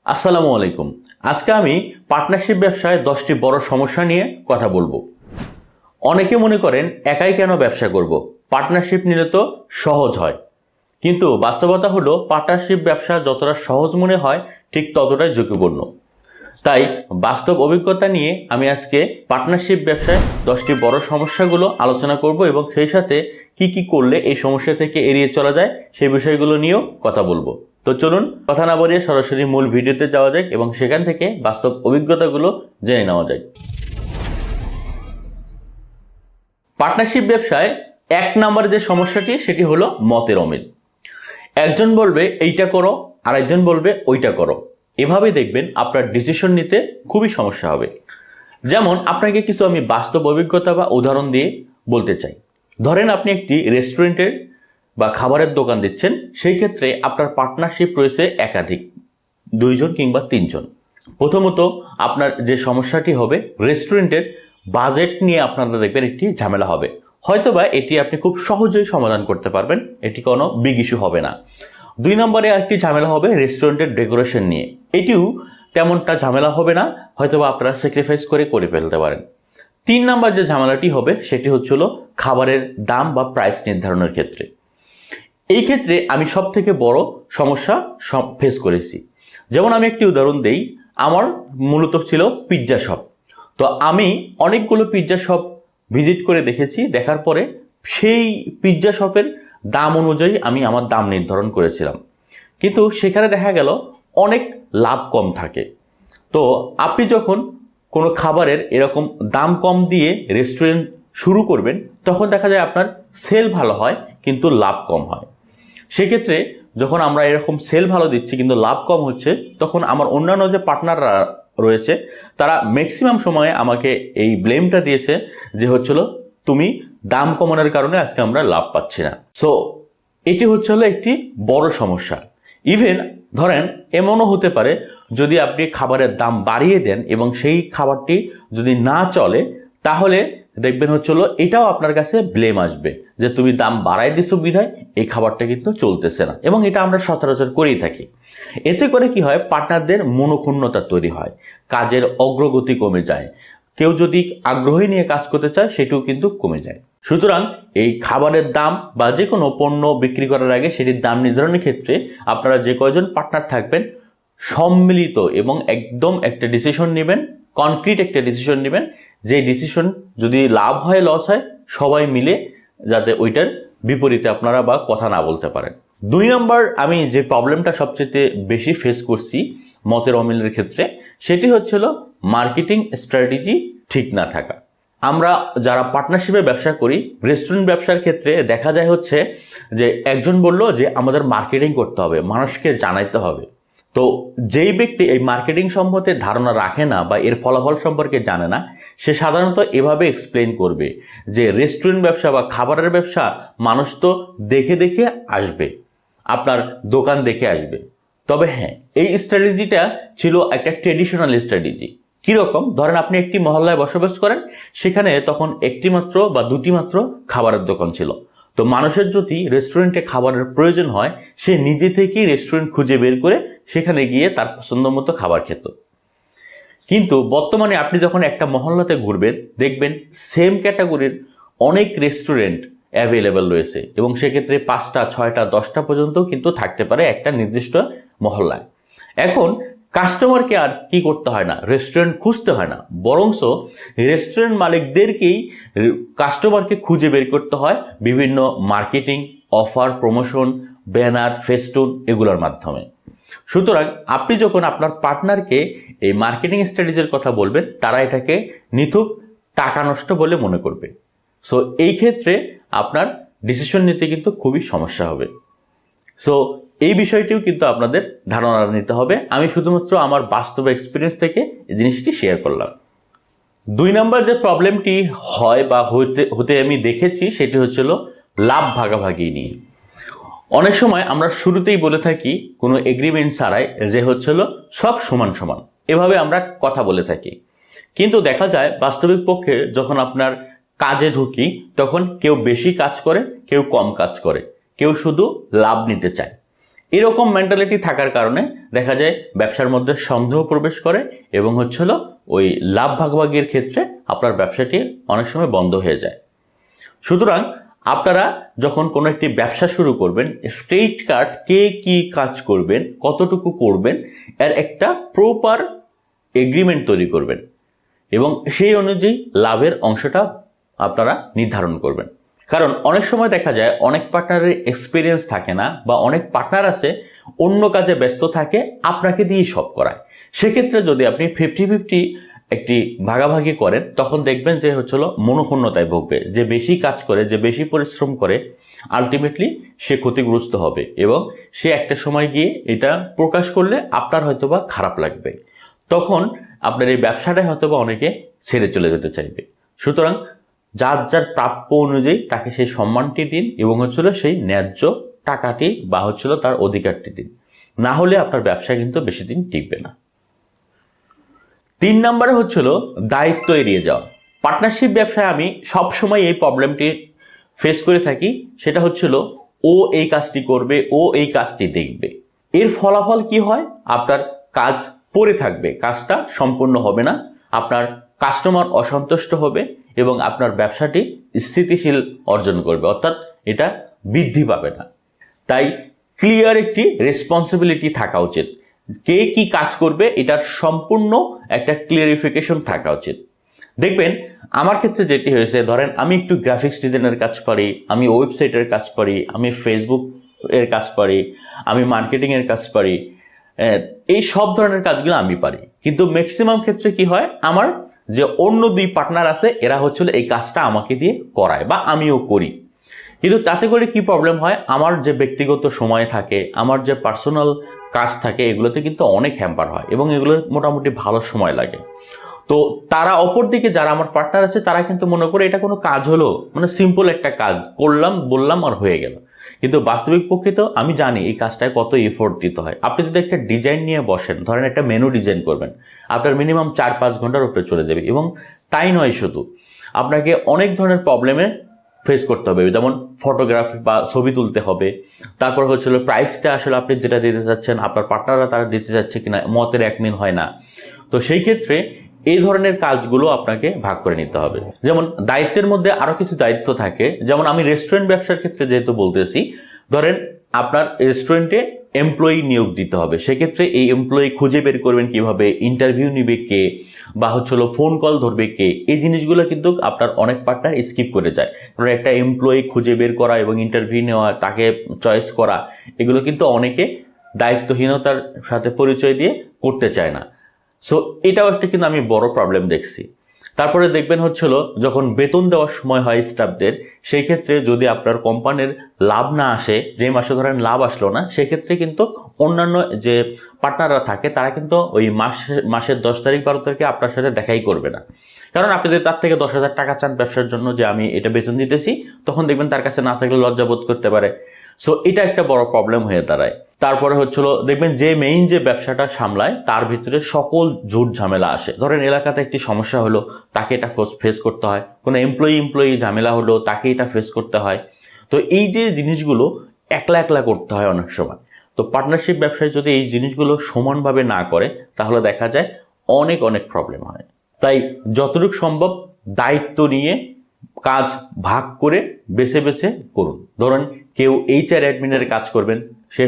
আসসালামু আলাইকুম। আজকে আমি পার্টনারশিপ ব্যবসায় 10টি বড় সমস্যা নিয়ে কথা বলবো। অনেকে মনে করেন একাই কেন ব্যবসা করব, পার্টনারশিপ নিলে তো সহজ হয়। কিন্তু বাস্তবতা হলো পার্টনারশিপ ব্যবসা যতটা সহজ মনে হয় ঠিক ততটাই ঝুঁকিপূর্ণ। তাই বাস্তব অভিজ্ঞতা নিয়ে আমি আজকে পার্টনারশিপ ব্যবসায় 10টি বড় সমস্যাগুলো আলোচনা করব এবং সেই সাথে কি করলে এই সমস্যা থেকে এড়িয়ে চলা যায় সেই বিষয়গুলো নিয়েও কথা বলবো। তো চলুন কথা না বাড়িয়ে সরাসরি মূল ভিডিওতে যাওয়া যাক এবং সেখান থেকে বাস্তব অভিজ্ঞতাগুলো জেনে নেওয়া যায়। পার্টনারশিপ ব্যবসায় 1 নম্বরে যে সমস্যাটি সেটি হলো মতের অমিল। একজন বলবে এইটা করো, আর একজন বলবে ওইটা করো। এভাবে দেখবেন আপনার ডিসিশন নিতে খুবই সমস্যা হবে। যেমন আপনাকে কিছু আমি বাস্তব অভিজ্ঞতা বা উদাহরণ দিয়ে বলতে চাই। ধরেন আপনি একটি রেস্টুরেন্টের বা খাবারের দোকান দিচ্ছেন, সেই ক্ষেত্রে আপনার পার্টনারশিপ রয়েছে একাধিক, 2 জন কিংবা 3 জন। প্রথমত আপনার যে সমস্যাটি হবে, রেস্টুরেন্টের বাজেট নিয়ে আপনারা দেখবেন একটি ঝামেলা হবে। হয়তোবা এটি আপনি খুব সহজেই সমাধান করতে পারবেন, এটি কোনো বিগ ইস্যু হবে না। 2 নম্বরে একটি ঝামেলা হবে রেস্টুরেন্টের ডেকোরেশন নিয়ে। এটিও তেমনটা ঝামেলা হবে না, হয়তোবা আপনারা স্যাক্রিফাইস করে ফেলতে পারেন। 3 নম্বর যে ঝামেলাটি হবে সেটি হচ্ছিল খাবারের দাম বা প্রাইস নির্ধারণের ক্ষেত্রে। এই ক্ষেত্রে আমি সব থেকে বড় সমস্যা ফেস করেছি। যেমন আমি একটি উদাহরণ দেই, আমার মূলত ছিল পিৎজা শপ। তো আমি অনেকগুলো পিৎজা শপ ভিজিট করে দেখেছি, দেখার পরে সেই পিৎজা শপের দাম অনুযায়ী আমি আমার দাম নির্ধারণ করেছিলাম, কিন্তু সেখানে দেখা গেল অনেক লাভ কম থাকে। তো আপনি যখন কোনো খাবারের এরকম দাম কম দিয়ে রেস্টুরেন্ট শুরু করবেন, তখন দেখা যায় আপনার সেল ভালো হয় কিন্তু লাভ কম হয়। সেক্ষেত্রে যখন আমরা এরকম সেল ভালো দিচ্ছি কিন্তু লাভ কম হচ্ছে, তখন আমার অন্যান্য যে পার্টনাররা রয়েছে তারা ম্যাক্সিমাম সময়ে আমাকে এই ব্লেমটা দিয়েছে যে হচ্ছিল তুমি দাম কমানোর কারণে আজকে আমরা লাভ পাচ্ছি না। সো এটি হচ্ছিল একটি বড় সমস্যা। ইভেন ধরেন এমনও হতে পারে, যদি আপনি খাবারের দাম বাড়িয়ে দেন এবং সেই খাবারটি যদি না চলে, তাহলে দেখবেন হচ্ছিল এটাও আপনার কাছে ব্লেম আসবে যে তুমি দাম বাড়াই দিছো বিধায় এই খাবারটা কিন্তু চলতেছে না। এবং এটা আমরা সচরাচর করেই থাকি। এতে করে কি হয়, পার্টনারদের মনোক্ষুণ্ণতা তৈরি হয়, কাজের অগ্রগতি কমে যায়, কেউ যদি আগ্রহী নিয়ে কাজ করতে চায় সেটিও কিন্তু কমে যায়। সুতরাং এই খাবারের দাম বা যে কোনো পণ্য বিক্রি করার আগে সেটির দাম নির্ধারণের ক্ষেত্রে আপনারা যে কয়জন পার্টনার থাকবেন, সম্মিলিত এবং একদম একটা ডিসিশন নেবেন, কনক্রিট একটা ডিসিশন নেবেন, যে ডিসিশন যদি লাভ হয় লস হয় সবাই মিলে যাতে ওইটার বিপরীতে আপনারা বা কথা না বলতে পারেন। 2 নম্বর আমি যে প্রবলেমটা সবচেয়ে বেশি ফেস করছি মতের অমিলের ক্ষেত্রে, সেটি হচ্ছিল মার্কেটিং স্ট্র্যাটেজি ঠিক না থাকা। আমরা যারা পার্টনারশিপে ব্যবসা করি, রেস্টুরেন্ট ব্যবসার ক্ষেত্রে দেখা যায় হচ্ছে যে একজন বলল যে আমাদের মার্কেটিং করতে হবে, মানুষকে জানাইতে হবে। তো যেই ব্যক্তি এই মার্কেটিং সম্পর্কে ধারণা রাখে না বা এর ফলাফল সম্পর্কে জানে না, সে সাধারণত এভাবে এক্সপ্লেন করবে যে রেস্টুরেন্ট ব্যবসা বা খাবারের ব্যবসা মানুষ তো দেখে দেখে আসবে, আপনার দোকান দেখে আসবে। তবে হ্যাঁ, এই স্ট্র্যাটেজিটা ছিল একটা ট্রেডিশনাল স্ট্র্যাটেজি। কীরকম, ধরেন আপনি একটি মহল্লায় বসবাস করেন, সেখানে তখন একটি মাত্র বা 2টি মাত্র খাবারের দোকান ছিল। তো মানুষের যদি রেস্টুরেন্টে খাবারের প্রয়োজন হয়, সে নিজে থেকেই রেস্টুরেন্ট খুঁজে বের করে সেখানে গিয়ে তার পছন্দ মতো খাবার খেত। কিন্তু বর্তমানে আপনি যখন একটা মহল্লাতে ঘুরবেন, দেখবেন সেম ক্যাটাগরির অনেক রেস্টুরেন্ট অ্যাভেলেবেল রয়েছে এবং সেক্ষেত্রে 5টা 6টা 10টা পর্যন্ত কিন্তু থাকতে পারে একটা নির্দিষ্ট মহল্লায়। এখন কাস্টমারকে আর কি করতে হয় না, রেস্টুরেন্ট খুঁজতে হয় না, বরংস রেস্টুরেন্ট মালিকদেরকেই কাস্টমারকে খুঁজে বের করতে হয় বিভিন্ন marketing, offer, promotion, banner, festoon এগুলোর মাধ্যমে। সুতরাং আপনি যখন আপনার পার্টনারকে এই মার্কেটিং স্ট্র্যাটেজির কথা বলবেন, তারা এটাকে নিথুক টাকা নষ্ট বলে মনে করবে। সো এই ক্ষেত্রে আপনার ডিসিশন নিতে কিন্তু খুবই সমস্যা হবে। সো এই বিষয়টিও কিন্তু আপনাদের ধারণা নিতে হবে। আমি শুধুমাত্র আমার বাস্তব এক্সপিরিয়েন্স থেকে এই জিনিসটি শেয়ার করলাম। 2 নম্বর যে প্রবলেমটি হয় বা হতে আমি দেখেছি সেটি হচ্ছিল লাভ ভাগাভাগি নিয়ে। অনেক সময় আমরা শুরুতেই বলে থাকি কোনো এগ্রিমেন্ট ছাড়াই যে হচ্ছিল সব সমান সমান, এভাবে আমরা কথা বলে থাকি। কিন্তু দেখা যায় বাস্তবিক পক্ষে যখন আপনার কাজে ঢুকি, তখন কেউ বেশি কাজ করে, কেউ কম কাজ করে, কেউ শুধু লাভ নিতে চায়। এরকম মেন্টালিটি থাকার কারণে দেখা যায় ব্যবসার মধ্যে সন্দেহ প্রবেশ করে এবং ওই লাভ ভাগাভাগির ক্ষেত্রে আপনার ব্যবসাটি অনেক সময় বন্ধ হয়ে যায়। সুতরাং আপনারা যখন কোনো একটি ব্যবসা শুরু করবেন, স্ট্রেইট কাট কে কি কাজ করবেন, কতটুকু করবেন, এর একটা প্রপার এগ্রিমেন্ট তৈরি করবেন এবং সেই অনুযায়ী লাভের অংশটা আপনারা নির্ধারণ করবেন। কারণ অনেক সময় দেখা যায় অনেক পার্টনারের এক্সপিরিয়েন্স থাকে না, বা অনেক পার্টনার আছে অন্য কাজে ব্যস্ত থাকে, আপনাকে দিয়ে সব করায়। সেক্ষেত্রে যদি আপনি 50-50 একটি ভাগাভাগি করেন, তখন দেখবেন যে মনোক্ষুণ্ণতায় ভুগবে। যে বেশি কাজ করে, যে বেশি পরিশ্রম করে, আলটিমেটলি সে ক্ষতিগ্রস্ত হবে এবং সে একটা সময় গিয়ে এটা প্রকাশ করলে আপনার হয়তোবা খারাপ লাগবে। তখন আপনার এই ব্যবসাটাই হয়তোবা অনেকে ছেড়ে চলে যেতে চাইবে। সুতরাং যার যার প্রাপ্য অনুযায়ী তাকে সেই সম্মানটি দিন এবং সেই ন্যায্য টাকাটি বা তার অধিকারটি দিন। না হলে আপনার ব্যবসা কিন্তু বেশি দিন টিকবে না। 3 নম্বরে দায়িত্ব এড়িয়ে যাওয়া। পার্টনারশিপ ব্যবসায় আমি সবসময় এই প্রবলেমটি ফেস করে থাকি, সেটা ও এই কাজটি করবে, ও এই কাজটি দেখবে। এর ফলাফল কি হয়? আপনার কাজ পড়ে থাকবে, কাজটা সম্পূর্ণ হবে না, আপনার কাস্টমার অসন্তুষ্ট হবে এবং আপনার ব্যবসাটি স্থিতিশীল অর্জন করবে, অর্থাৎ এটা বৃদ্ধি পাবে না। তাই ক্লিয়ার একটি রেসপন্সিবিলিটি থাকা উচিত। কে কি কাজ করবে এটার সম্পূর্ণ একটা ক্লিয়ারিফিকেশন থাকা উচিত। দেখবেন আমার ক্ষেত্রে যেটি হয়েছে, ধরেন আমি একটু গ্রাফিক্স ডিজাইনের কাজ পারি, আমি ওয়েবসাইটের কাজ পারি, আমি ফেসবুক এর কাজ পারি, আমি মার্কেটিং এর কাজ পারি, এই সব ধরনের কাজগুলো আমি পারি। কিন্তু ম্যাক্সিমাম ক্ষেত্রে কি হয়, আমার যে অন্য 2 পার্টনার আছে এরা এই কাজটা আমাকে দিয়ে করায় বা আমিও করি। কিন্তু তাতে করে কি প্রবলেম হয়, আমার যে ব্যক্তিগত সময় থাকে, আমার যে পার্সোনাল কাজ থাকে, এগুলোতে কিন্তু অনেক হ্যাম্পার হয় এবং এগুলো মোটামুটি ভালো সময় লাগে। তো তারা অপরদিকে যারা আমার পার্টনার আছে তারা কিন্তু মনে করে এটা কোনো কাজ হলো, মানে সিম্পল একটা কাজ করলাম, বললাম আর হয়ে গেল। কিন্তু বাস্তবিক পক্ষে তো আমি জানি এই কাজটায় কত এফোর্ট দিতে হয়। আপনি যদি একটা ডিজাইন নিয়ে বসেন, ধরেন একটা মেনু ডিজাইন করবেন, আপনার মিনিমাম 4-5 ঘন্টার উপরে চলে যাবে। এবং তাই নয়, শুধু আপনাকে অনেক ধরনের প্রবলেমে ফেস করতে হবে, যেমন ফটোগ্রাফি বা ছবি তুলতে হবে, তারপর প্রাইসটা আপনি যেটা দিতে চাচ্ছেন আপনার পার্টনাররা তারা দিতে চাচ্ছে কিনা, মতের এক মিল হয় না। তো সেই ক্ষেত্রে এই ধরনের কাজগুলো আপনাকে ভাগ করে নিতে হবে। যেমন দায়িত্বের মধ্যে আরো কিছু দায়িত্ব থাকে, যেমন আমি রেস্টুরেন্ট ব্যবসার ক্ষেত্রে যেহেতু বলতেছি, ধরেন আপনার রেস্টুরেন্টে এমপ্লয়ি নিয়োগ দিতে হবে। সেক্ষেত্রে এই এমপ্লয়ি খুঁজে বের করবেন কিভাবে, ইন্টারভিউ নিবে কে, বা ফোন কল ধরবে কে, এই জিনিসগুলো কিন্তু আপনার অনেক পার্টনার স্কিপ করে যায়। কারণ একটা এমপ্লয়ি খুঁজে বের করা এবং ইন্টারভিউ নেওয়া, তাকে চয়েস করা, এগুলো কিন্তু অনেকে দায়িত্বহীনতার সাথে পরিচয় দিয়ে করতে চায় না। সো এটাও একটা কিন্তু আমি বড় প্রবলেম দেখছি। তারপরে দেখবেন যখন বেতন দেওয়ার সময় হয় স্টাফদের, সেই ক্ষেত্রে যদি আপনার কোম্পানির লাভ না আসে, যে মাসে ধরেন লাভ আসলো না, সেক্ষেত্রে কিন্তু অন্যান্য যে পার্টনাররা থাকে তারা কিন্তু ওই মাসের 10 তারিখ 12 তারিখে আপনার সাথে দেখাই করবে না। কারণ আপনি যদি তার থেকে 10,000 টাকা চান ব্যবসার জন্য, যে আমি এটা বেতন দিতেছি, তখন দেখবেন তার কাছে না থাকলে লজ্জাবোধ করতে পারে। সো এটা একটা বড় প্রবলেম হয়ে দাঁড়ায়। তারপরে দেখবেন যে মেইন যে ব্যবসাটা সামলায় তার ভিতরে সকল ঝুট ঝামেলা আসে। ধরেন এলাকাতে একটি সমস্যা হলো, তাকে এটা ফেস করতে হয়, কোনো এমপ্লয়ি ঝামেলা হলো, তাকে এটা ফেস করতে হয়। তো এই যে জিনিসগুলো একলা একলা করতে হয় অনেক সময়। তো পার্টনারশিপ ব্যবসায় যদি এই জিনিসগুলো সমানভাবে না করে, তাহলে দেখা যায় অনেক অনেক প্রবলেম হয়। তাই যতটুকু সম্ভব দায়িত্ব নিয়ে কাজ ভাগ করে বেছে বেছে করুন। ধরুন কেউ HR অ্যাডমিনের কাজ করবেন, সে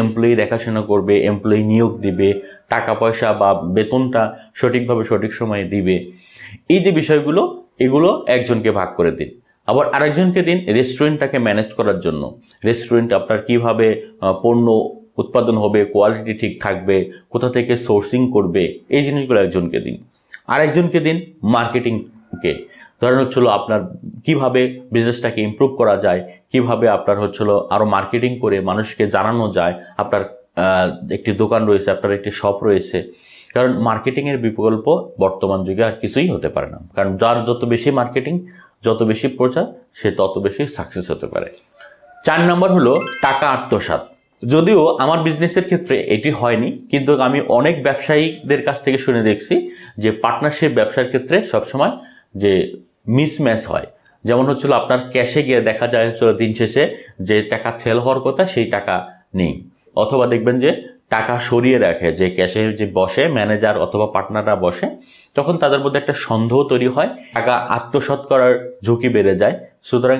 এমপ্লয়ি দেখাশোনা করবে, এমপ্লয়ি নিয়োগ দিবে, টাকা পয়সা বা বেতনটা সঠিকভাবে সঠিক সময়ে দিবে। এই যে বিষয়গুলো, এগুলো একজনকে ভাগ করে দিন। আবার আরেকজনকে দিন রেস্টুরেন্টটাকে ম্যানেজ করার জন্য। রেস্টুরেন্ট আপনার কিভাবে পণ্য উৎপাদন হবে, কোয়ালিটি ঠিক থাকবে, কোথা থেকে সোর্সিং করবে, এই জিনিসগুলো একজনকে দিন। আরেকজনকে দিন মার্কেটিংকে। ধরেন আপনার কিভাবে বিজনেসটাকে ইমপ্রুভ করা যায়, কিভাবে আপনার আরো মার্কেটিং করে মানুষকে জানানো যায় আপনার একটি দোকান রয়েছে, আপনার একটি শপ রয়েছে। কারণ মার্কেটিং এর বিকল্প বর্তমান যুগে আর কিছুই হতে পারে না। কারণ যার যত বেশি মার্কেটিং, যত বেশি প্রচার, সে তত বেশি সাকসেস হতে পারে। 4 নম্বর টাকা আত্মসাৎ। যদিও আমার বিজনেসের ক্ষেত্রে এটি হয়নি, কিন্তু আমি অনেক ব্যবসায়ীদের কাছ থেকে শুনে দেখছি যে পার্টনারশিপ ব্যবসার ক্ষেত্রে সবসময় যে মিসম্যাচ হয়। যেমন আপনার ক্যাশে গিয়ে দেখা যায় দিন শেষে যে টাকা সেল হওয়ার কথা সেই টাকা নেই। অথবা দেখবেন যে টাকা সরিয়ে রাখে, যে ক্যাশে যে বসে ম্যানেজার অথবা পার্টনাররা বসে, তখন তাদের মধ্যে একটা সন্দেহ তৈরি হয়, টাকা আত্মসাৎ করার ঝুঁকি বেড়ে যায়। সুতরাং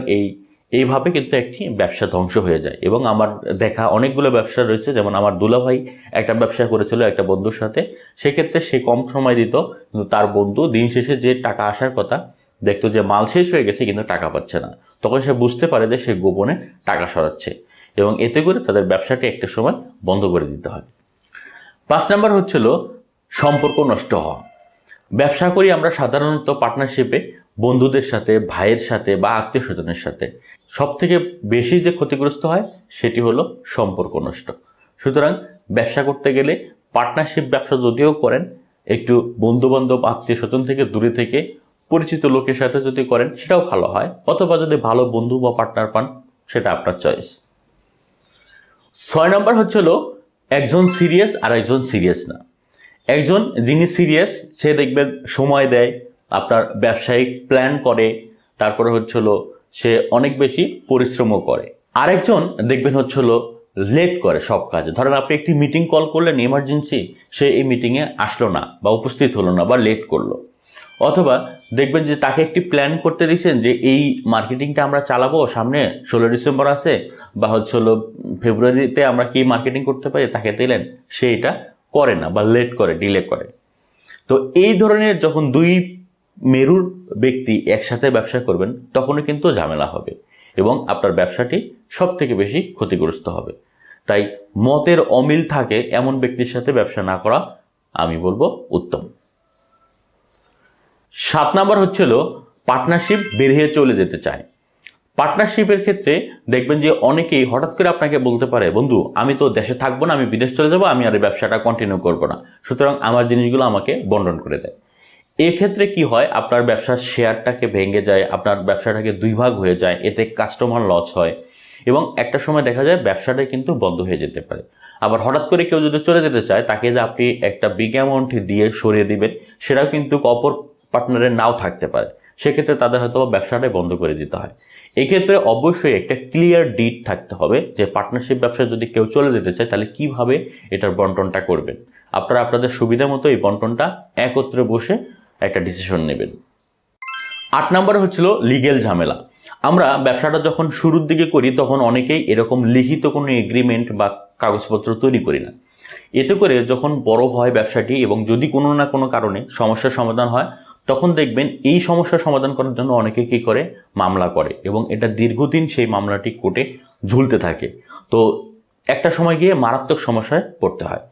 এইভাবে কিন্তু একটি ব্যবসা ধ্বংস হয়ে যায়। এবং আমার দেখা অনেকগুলো ব্যবসা রয়েছে, যেমন আমার দুলাভাই একটা ব্যবসা করেছিল একটা বন্ধুর সাথে, সেক্ষেত্রে সে কম সময় দিত, কিন্তু তার বন্ধু দিন শেষে যে টাকা আসার কথা দেখতো যে মাল শেষ হয়ে গেছে কিন্তু টাকা পাচ্ছে না, তখন সে বুঝতে পারে যে সে গোপনে টাকা সরাচ্ছে, এবং এতে করে তাদের ব্যবসাটি একটা সময় বন্ধ করে দিতে হয়। 5 নাম্বার হচ্ছিল সম্পর্ক নষ্ট হওয়া। ব্যবসা করি আমরা সাধারণত পার্টনারশিপে বন্ধুদের সাথে, ভাইয়ের সাথে বা আত্মীয় স্বজনের সাথে। সব থেকে বেশি যে ক্ষতিগ্রস্ত হয় সেটি হলো সম্পর্ক নষ্ট। সুতরাং ব্যবসা করতে গেলে পার্টনারশিপ ব্যবসা যদিও করেন, একটু বন্ধুবান্ধব আত্মীয় স্বজন থেকে দূরে থেকে পরিচিত লোকের সাথে যদি করেন সেটাও ভালো হয়, অথবা যদি ভালো বন্ধু বা পার্টনার পান সেটা আপনার চয়েস। 6 নাম্বার হচ্ছিল একজন সিরিয়াস আর একজন সিরিয়াস না। একজন যিনি সিরিয়াস সে দেখবেন সময় দেয়, আপনার ব্যবসায়িক প্ল্যান করে, তারপরে হচ্ছিল সে অনেক বেশি পরিশ্রমও করে। আরেকজন দেখবেন হচ্ছিল লেট করে সব কাজে। ধরেন আপনি একটি মিটিং কল করলেন ইমার্জেন্সি, সে এই মিটিংয়ে আসলো না বা উপস্থিত হলো না বা লেট করলো। অথবা দেখবেন যে তাকে একটি প্ল্যান করতে দিয়েছেন যে এই মার্কেটিংটা আমরা চালাবো, সামনে 16 ডিসেম্বর আছে, বা হলো ফেব্রুয়ারিতে আমরা কি মার্কেটিং করতে পারি, তাকে দিলেন, সে এটা করে না বা লেট করে, ডিলে করে। তো এই ধরনের যখন দুই মেরুর ব্যক্তি একসাথে ব্যবসা করবেন তখনই কিন্তু ঝামেলা হবে এবং আপনার ব্যবসাটি সব থেকে বেশি ক্ষতিগ্রস্ত হবে। তাই মতের অমিল থাকে এমন ব্যক্তির সাথে ব্যবসা না করা আমি বলবো উত্তম। 7 নাম্বার হচ্ছিল পার্টনারশিপ বেরিয়ে চলে যেতে চায়। পার্টনারশিপের ক্ষেত্রে দেখবেন যে অনেকেই হঠাৎ করে আপনাকে বলতে পারে, বন্ধু আমি তো দেশে থাকবো না, আমি বিদেশ চলে যাবো, আমি আর এই ব্যবসাটা কন্টিনিউ করবো না, সুতরাং আমার জিনিসগুলো আমাকে বন্টন করে দেয়। এক্ষেত্রে কি হয়, আপনার ব্যবসার শেয়ারটাকে ভেঙে যায়, আপনার ব্যবসাটাকে 2 ভাগ হয়ে যায়, এতে কাস্টমার লস হয় এবং একটা সময় দেখা যায় ব্যবসাটাই কিন্তু বন্ধ হয়ে যেতে পারে। আবার হঠাৎ করে কেউ যদি চলে যেতে চায়, তাকে যে আপনি একটা বিগ অ্যামাউন্ট দিয়ে সরিয়ে দিবেন সেটাও কিন্তু অপর পার্টনারের নাও থাকতে পারে, সেক্ষেত্রে তাদের হয়তো ব্যবসাটাই বন্ধ করে দিতে হয়। এক্ষেত্রে অবশ্যই একটা ক্লিয়ার ডিট থাকতে হবে যে পার্টনারশিপ ব্যবসায় যদি কেউ চলে যেতে চায় তাহলে কিভাবে এটার বন্টনটা করবেন। আপনারা আপনাদের সুবিধা মতো এই বন্টনটা একত্রে বসে একটা ডিসিশন নেবেন। 8 নম্বরে হচ্ছিল লিগেল ঝামেলা। আমরা ব্যবসাটা যখন শুরুর দিকে করি তখন অনেকেই এরকম লিখিত কোনো এগ্রিমেন্ট বা কাগজপত্র তৈরি করি না। এতে করে যখন বড় হয় ব্যবসাটি এবং যদি কোনো না কোনো কারণে সমস্যার সমাধান হয়, তখন দেখবেন এই সমস্যার সমাধান করার জন্য অনেকে কী করে, মামলা করে এবং এটা দীর্ঘদিন সেই মামলাটি কোর্টে ঝুলতে থাকে। তো একটা সময় গিয়ে মারাত্মক সমস্যায় পড়তে হয়।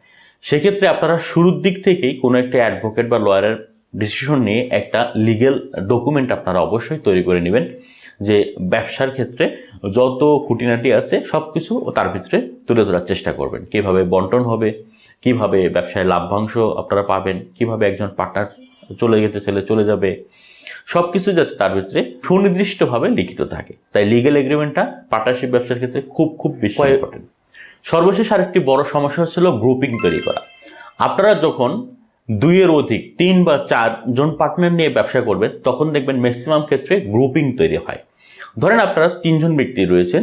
সেক্ষেত্রে আপনারা শুরুর দিক থেকেই কোনো একটা অ্যাডভোকেট বা লয়ারের ডিসিশন নিয়ে একটা লিগেল ডকুমেন্ট আপনারা অবশ্যই তৈরি করে নেবেন, যে ব্যবসার ক্ষেত্রে যত খুঁটিনাটি আছে সব কিছু তার ভিতরে তুলে ধরার চেষ্টা করবেন। কিভাবে বন্টন হবে, কিভাবে ব্যবসায় লাভ্যাংশ আপনারা পাবেন, কিভাবে একজন পার্টনার চলে যেতে চাইলে চলে যাবে, সব কিছু যাতে তার ভিতরে সুনির্দিষ্টভাবে লিখিত থাকে। তাই লিগেল এগ্রিমেন্টটা পার্টনারশিপ ব্যবসার ক্ষেত্রে খুব বেশি ইম্পর্টেন্ট। সর্বশেষ আরেকটি বড় সমস্যা হচ্ছিল গ্রুপিং তৈরি করা। আপনারা যখন 2 এর অধিক 3 বা 4 জন পার্টনার নিয়ে ব্যবসা করবেন তখন দেখবেন ম্যাক্সিমাম ক্ষেত্রে গ্রুপিং তৈরি হয়। ধরেন আপনারা 3 জন ব্যক্তি রয়েছেন,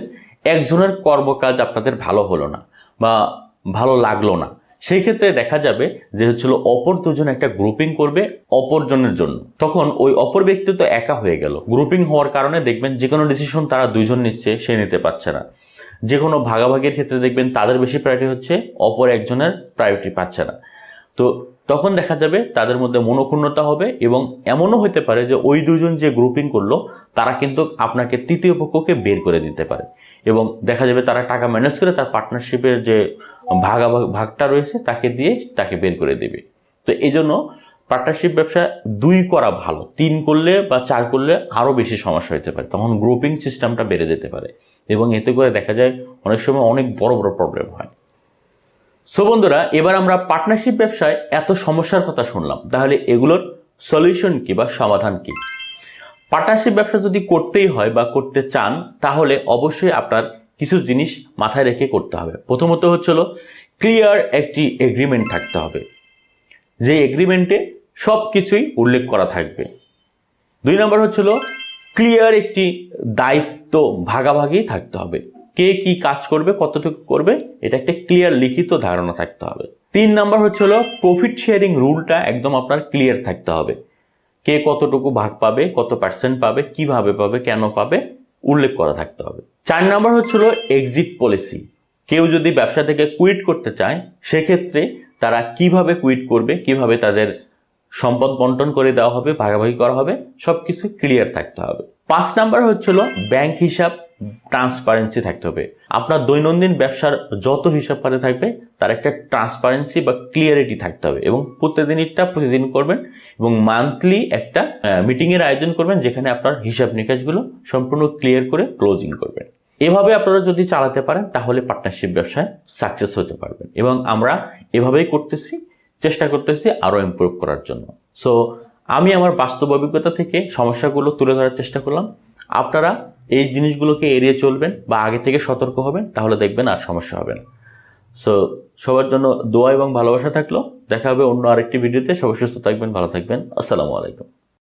একজনের কর্মকাজ আপনাদের ভালো হলো না বা ভালো লাগলো না, সেই ক্ষেত্রে দেখা যাবে যে হচ্ছিল অপর 2 জন একটা গ্রুপিং করবে অপরজনের জন্য। তখন ওই অপর ব্যক্তি তো একা হয়ে গেল। গ্রুপিং হওয়ার কারণে দেখবেন যে কোনো ডিসিশন তারা 2 জন নিচ্ছে, সে নিতে পারছে না। যে কোনো ভাগাভাগির ক্ষেত্রে দেখবেন তাদের বেশি প্রায়োরিটি হচ্ছে, অপর একজনের প্রায়োরিটি পাচ্ছে না। তো তখন দেখা যাবে তাদের মধ্যে মনোক্ষুণ্ণতা হবে এবং এমনও হতে পারে যে ওই 2 জন যে গ্রুপিং করলো তারা কিন্তু আপনাকে তৃতীয় পক্ষকে বের করে দিতে পারে এবং দেখা যাবে তারা টাকা ম্যানেজ করে তার পার্টনারশিপের যে ভাগটা রয়েছে তাকে দিয়ে তাকে বের করে দেবে। তো এই জন্য পার্টনারশিপ ব্যবসা 2 করা ভালো, 3 করলে বা 4 করলে আরও বেশি সমস্যা হতে পারে, তখন গ্রুপিং সিস্টেমটা বেড়ে যেতে পারে এবং এতে করে দেখা যায় অনেক সময় অনেক বড় বড় প্রবলেম হয়। সো বন্ধুরা, এবার আমরা পার্টনারশিপ ব্যবসায় এত সমস্যার কথা শুনলাম, তাহলে এগুলোর সলিউশন কি বা সমাধান কি? পার্টনারশিপ ব্যবসা যদি করতেই হয় বা করতে চান তাহলে অবশ্যই আপনার কিছু জিনিস মাথায় রেখে করতে হবে। প্রথমত হচ্ছিল ক্লিয়ার একটি এগ্রিমেন্ট থাকতে হবে, যে এগ্রিমেন্টে সব কিছুই উল্লেখ করা থাকবে। 2 নম্বর হচ্ছিল ক্লিয়ার একটি দায়িত্ব ভাগাভাগি থাকতে হবে। কে কি কাজ করবে, কতটুকু করবে, এটা একটা ক্লিয়ার লিখিত ধারণা থাকতে হবে। 3 নাম্বার হলো প্রফিট শেয়ারিং রুলটা একদম আপনার ক্লিয়ার থাকতে হবে। কে কতটুকু ভাগ পাবে, কত পার্সেন্ট পাবে, কিভাবে পাবে, কেন পাবে, উল্লেখ করা থাকতে হবে। 4 নাম্বার হলো এক্সিট পলিসি। কেউ যদি ব্যবসা থেকে কুইট করতে চায় সেক্ষেত্রে তারা কিভাবে কুইট করবে, কিভাবে তাদের সম্পদ বন্টন করে দেওয়া হবে, ভাগাভাগি করা হবে, সবকিছু ক্লিয়ার থাকতে হবে। 5 নাম্বার হলো ব্যাংক হিসাব ট্রান্সপারেন্সি থাকতে হবে। আপনার দৈনন্দিন ব্যবসার যত হিসাব পাতে থাকবে তার একটা ট্রান্সপারেন্সি বা ক্লিয়ারিটি থাকতে হবে এবং প্রতিদিনটা প্রতিদিন করবেন এবং মান্থলি একটা মিটিংয়ের আয়োজন করবেন যেখানে আপনার হিসাব নিকাশগুলো সম্পূর্ণ ক্লিয়ার করে ক্লোজিং করবেন। এভাবে আপনারা যদি চালাতে পারেন তাহলে পার্টনারশিপ ব্যবসায় সাকসেস হতে পারবেন এবং আমরা এভাবেই চেষ্টা করতেছি আরো ইমপ্রুভ করার জন্য। সো আমি আমার বাস্তব অভিজ্ঞতা থেকে সমস্যাগুলো তুলে ধরার চেষ্টা করলাম। আপনারা এই জিনিসগুলোকে এড়িয়ে চলবেন বা আগে থেকে সতর্ক হবেন, তাহলে দেখবেন আর সমস্যা হবে না। সো সবার জন্য দোয়া এবং ভালোবাসা থাকলো। দেখা হবে অন্য আরেকটি ভিডিওতে। সবাই সুস্থ থাকবেন, ভালো থাকবেন। আসসালামু আলাইকুম।